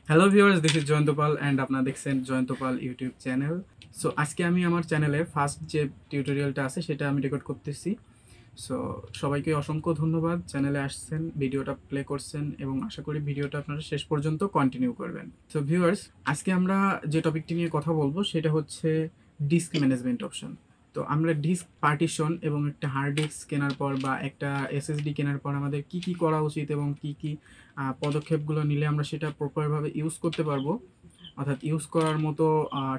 Hello viewers, this is Jayanta Pal and আপনারা দেখছেন Jayanta Pal YouTube channel. So আজকে আমি আমার চ্যানেলে ফার্স্ট যে টিউটোরিয়ালটা আছে সেটা আমি রেকর্ড করতেছি। সো সবাইকে অসংখ্য ধন্যবাদ, চ্যানেলে আসছেন, ভিডিওটা প্লে করছেন এবং আশা করি ভিডিওটা আপনারা শেষ পর্যন্ত কন্টিনিউ করবেন। সো ভিউয়ার্স, আজকে আমরা যে টপিকটি নিয়ে কথা বলবো সেটা হচ্ছে ডিস্ক ম্যানেজমেন্ট অপশন। তো আমরা ডিস্ক পার্টিশন এবং একটা হার্ড ডিস্ক কেনার পর বা একটা এসএসডি কেনার পর আমাদের কি কি করা উচিত এবং কি কি পদক্ষেপগুলো নিলে আমরা সেটা প্রপারভাবে ইউজ করতে পারবো, অর্থাৎ ইউজ করার মতো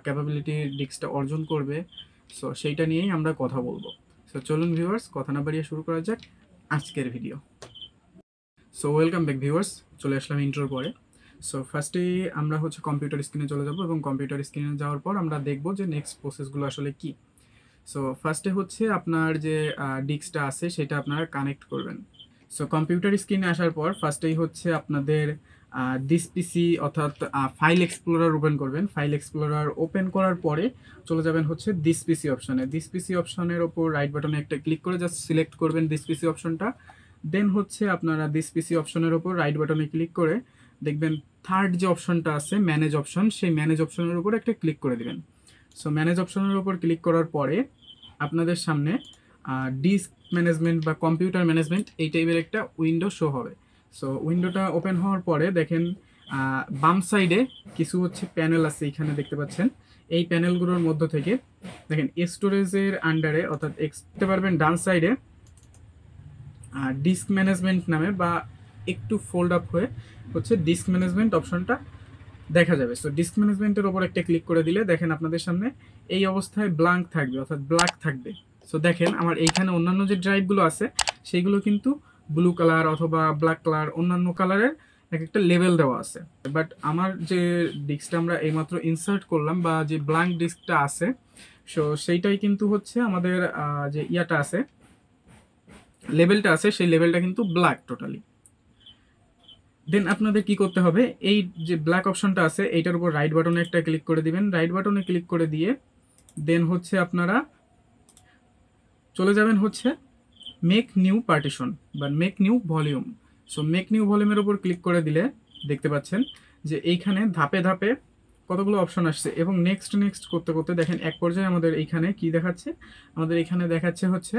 ক্যাপাবিলিটি ডিস্কটা অর্জন করবে। সো সেইটা নিয়েই আমরা কথা বলবো। সো চলুন ভিউয়ার্স, কথা না বাড়িয়ে শুরু করা যাক আজকের video. So welcome back viewers, চলে আসলাম ইন্ট্রোর পরে। সো ফার্স্টেই আমরা হচ্ছে কম্পিউটার স্ক্রিনে চলে যাব এবং কম্পিউটার স্ক্রিনে যাওয়ার পর আমরা দেখব যে নেক্সট প্রসেসগুলো আসলে কি। সো ফার্স্টে হচ্ছে আপনার যে ডিস্কটা আছে সেটা আপনারা কানেক্ট করবেন। সো কম্পিউটার স্ক্রিনে আসার পর ফার্স্টেই হচ্ছে আপনাদের দিস পিসি অর্থাৎ ফাইল এক্সপ্লোরার ওপেন করবেন। ফাইল এক্সপ্লোরার ওপেন করার পরে চলে যাবেন হচ্ছে দিস পিসি অপশনে। দিস পিসি অপশনের ওপর রাইট বাটনে একটা ক্লিক করে জাস্ট সিলেক্ট করবেন দিস পিসি অপশনটা। দেন হচ্ছে আপনারা দিস পিসি অপশনের ওপর রাইট বাটনে ক্লিক করে দেখবেন থার্ড যে অপশনটা আছে ম্যানেজ অপশন, সেই ম্যানেজ অপশনের উপর একটা ক্লিক করে দিবেন। সো ম্যানেজ অপশনের উপর ক্লিক করার পরে আপনাদের সামনে ডিস্ক ম্যানেজমেন্ট বা কম্পিউটার ম্যানেজমেন্ট এই টাইপের একটা উইন্ডো শো হবে। সো উইন্ডোটা ওপেন হওয়ার পরে দেখেন বাম সাইডে কিছু হচ্ছে প্যানেল আছে, এখানে দেখতে পাচ্ছেন। এই প্যানেলগুলোর মধ্য থেকে দেখেন স্টোরেজের আন্ডারে অর্থাৎ দেখতে পারবেন ডান সাইডে ডিস্ক ম্যানেজমেন্ট নামে বা একটু ফোল্ড আপ হয়ে হচ্ছে ডিস্ক ম্যানেজমেন্ট অপশনটা দেখা যাবে। সো ডিস্ক ম্যানেজমেন্টের ওপর একটা ক্লিক করে দিলে দেখেন আপনাদের সামনে এই অবস্থায় ব্ল্যাঙ্ক থাকবে অর্থাৎ ব্ল্যাক থাকবে। সো দেখেন আমার এইখানে অন্যান্য যে ড্রাইভগুলো আছে সেইগুলো কিন্তু ব্লু কালার অথবা ব্ল্যাক কালার অন্যান্য কালারের এক একটা লেভেল দেওয়া আছে। বাট আমার যে ডিস্কটা আমরা এইমাত্র ইনসার্ট করলাম বা যে ব্ল্যাঙ্ক ডিস্কটা আছে, সো সেইটাই কিন্তু হচ্ছে আমাদের যে ইয়াটা আছে, লেভেলটা আছে, সেই লেভেলটা কিন্তু ব্ল্যাক টোটালি। দেন আপনাদের কি করতে হবে, এই যে ব্ল্যাক অপশনটা আছে এইটার উপর রাইট বাটনে একটা ক্লিক করে দিবেন। রাইট বাটনে ক্লিক করে দিয়ে দেন হচ্ছে আপনারা চলে যাবেন হচ্ছে মেক নিউ পার্টিশন বা make new volume. So make new ভলিউমের উপর ক্লিক করে দিলে দেখতে পাচ্ছেন যে এইখানে ধাপে ধাপে কতগুলো অপশন আসছে এবং নেক্সট নেক্সট করতে করতে দেখেন এক পর্যায়ে আমাদের এইখানে কি দেখাচ্ছে, আমাদের এখানে দেখাচ্ছে হচ্ছে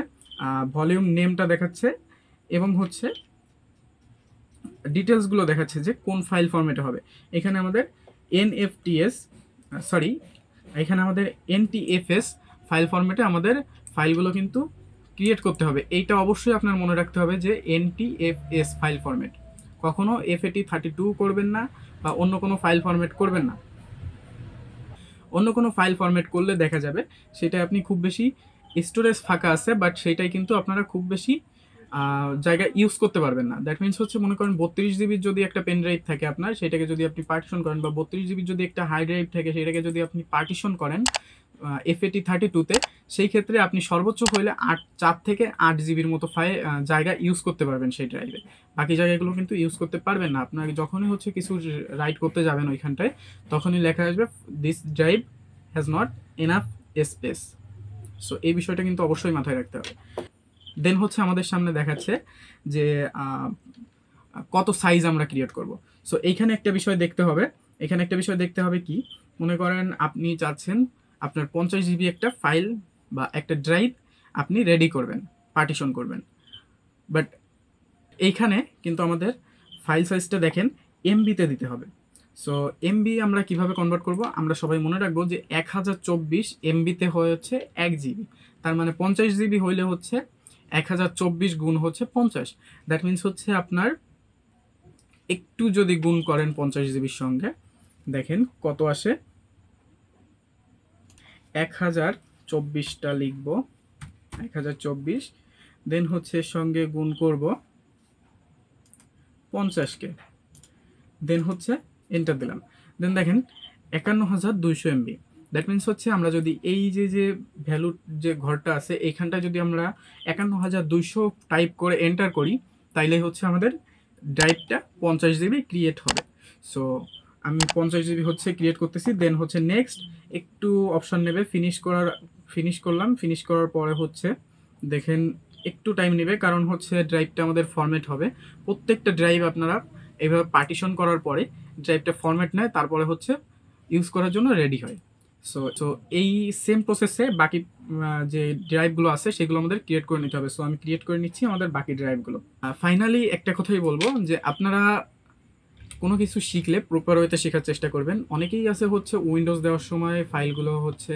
ভলিউম নেমটা দেখাচ্ছে এবং হচ্ছে ডিটেলসগুলো দেখাচ্ছে যে কোন ফাইল ফরম্যাটে হবে। এখানে আমাদের এখানে আমাদের এনটিএফএস ফাইল ফরম্যাটে আমাদের ফাইলগুলো কিন্তু ক্রিয়েট করতে হবে। এইটা অবশ্যই আপনার মনে রাখতে হবে যে এনটিএফএস ফাইল ফরম্যাট, কখনো FAT32 করবেন না বা অন্য কোনো ফাইল ফরম্যাট করবেন না। অন্য কোনো ফাইল ফরম্যাট করলে দেখা যাবে সেটা আপনি খুব বেশি স্টোরেজ ফাঁকা আছে, বাট সেইটাই কিন্তু আপনারা খুব বেশি জায়গায় ইউজ করতে পারবেন না। দ্যাট মিনস হচ্ছে মনে করেন 32 জিবির যদি একটা পেন ড্রাইভ থাকে আপনার, সেটাকে যদি আপনি পার্টিশন করেন বা 32 জিবির যদি একটা হার্ড ড্রাইভ থাকে সেটাকে যদি আপনি পার্টিশন করেন FAT32-তে, সেই ক্ষেত্রে আপনি সর্বোচ্চ হইলে 4 থেকে 8 জিবির মতো জায়গা ইউজ করতে পারবেন সেই ড্রাইভে। বাকি জায়গাগুলো কিন্তু ইউজ করতে পারবেন না। আপনাকে যখনই হচ্ছে কিছু রাইট করতে যাবেন ওইখানটায়, তখনই লেখা আসবে this drive has not enough space. So এই বিষয়টা কিন্তু অবশ্যই মাথায় রাখতে হবে। দেন হচ্ছে আমাদের সামনে দেখাচ্ছে যে কত সাইজ আমরা ক্রিয়েট করব। সো এইখানে একটা বিষয় দেখতে হবে, এখানে একটা বিষয় দেখতে হবে কি, মনে করেন আপনি চাচ্ছেন আপনার 50 জিবি একটা ফাইল বা একটা ড্রাইভ আপনি রেডি করবেন, পার্টিশন করবেন। বাট এইখানে কিন্তু আমাদের ফাইল সাইজটা দেখেন এমবিতে দিতে হবে। সো এমবি আমরা কিভাবে কনভার্ট করব, আমরা সবাই মনে রাখবো যে 1024 এমবিতে হচ্ছে 1 জিবি। তার মানে 50 জিবি হইলে হচ্ছে 1024 গুণ হচ্ছে 50। দ্যাট মিনস হচ্ছে আপনার একটু যদি গুণ করেন 50 জিবির সঙ্গে, দেখেন কত আসে, 1024টা লিখব, 1024, দেন হচ্ছে সঙ্গে গুণ করব 50কে, দেন হচ্ছে এন্টার দিলাম। দেন দেখেন 51200 এমবি। দ্যাট মিনস হচ্ছে আমরা যদি এই যে ভ্যালুর যে ঘরটা আছে এইখানটা যদি আমরা 51200 টাইপ করে এন্টার করি, তাইলে হচ্ছে আমাদের ড্রাইভটা 50 জিবি ক্রিয়েট হবে। সো আমি 50 জিবি হচ্ছে ক্রিয়েট করতেছি। দেন হচ্ছে নেক্সট একটু অপশন নেবে, ফিনিশ করলাম। ফিনিশ করার পরে হচ্ছে দেখেন একটু টাইম নেবে, কারণ হচ্ছে ড্রাইভটা আমাদের ফরম্যাট হবে। প্রত্যেকটা ড্রাইভ আপনারা এইভাবে পার্টিশন করার পরে ড্রাইভটা ফরম্যাট নেয়, তারপরে হচ্ছে ইউজ করার জন্য রেডি হয়। সো এই সেম প্রসেসে বাকি যে ড্রাইভগুলো আছে সেগুলো আমাদের ক্রিয়েট করে নিতে হবে। সো আমি ক্রিয়েট করে নিচ্ছি আমাদের বাকি ড্রাইভগুলো। ফাইনালি একটা কথাই বলবো যে আপনারা কোনো কিছু শিখলে প্রপার ওয়েতে শেখার চেষ্টা করবেন। অনেকেই আছে হচ্ছে উইন্ডোজ দেওয়ার সময় ফাইলগুলো হচ্ছে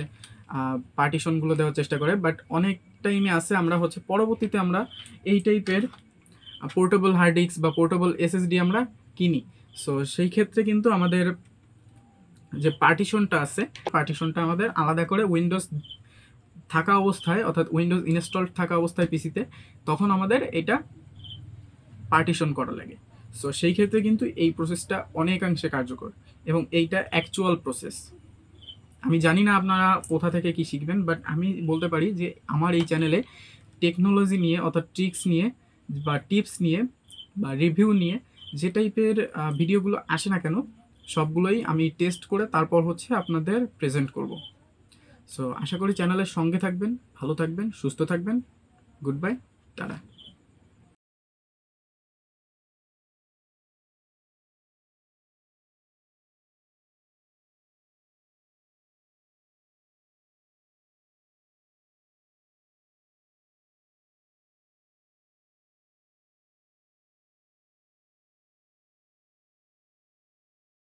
পার্টিশনগুলো দেওয়ার চেষ্টা করে, বাট অনেক টাইমে আছে আমরা হচ্ছে পরবর্তীতে আমরা এই টাইপের পোর্টেবল হার্ড ডিস্ক বা পোর্টেবল SSD আমরা কিনি। সো সেই ক্ষেত্রে কিন্তু আমাদের যে পার্টিশনটা আছে, পার্টিশনটা আমাদের আলাদা করে উইন্ডোজ থাকা অবস্থায়, অর্থাৎ উইন্ডোজ ইনস্টল থাকা অবস্থায় পিসিতে, তখন আমাদের এটা পার্টিশন করা লাগে। সো সেই ক্ষেত্রে কিন্তু এই প্রসেসটা অনেকাংশে কার্যকর এবং এইটা অ্যাকচুয়াল প্রসেস। আমি জানি না আপনারা কোথা থেকে কি শিখবেন, বাট আমি বলতে পারি যে আমার এই চ্যানেলে টেকনোলজি নিয়ে, অর্থাৎ ট্রিক্স নিয়ে বা টিপস নিয়ে বা রিভিউ নিয়ে যে টাইপের ভিডিওগুলো আসে না কেন, সবগুলোই আমি টেস্ট করে তারপর হচ্ছে আপনাদের প্রেজেন্ট করব। সো আশা করি চ্যানেলের সঙ্গে থাকবেন, ভালো থাকবেন, সুস্থ থাকবেন। Good bye, tata.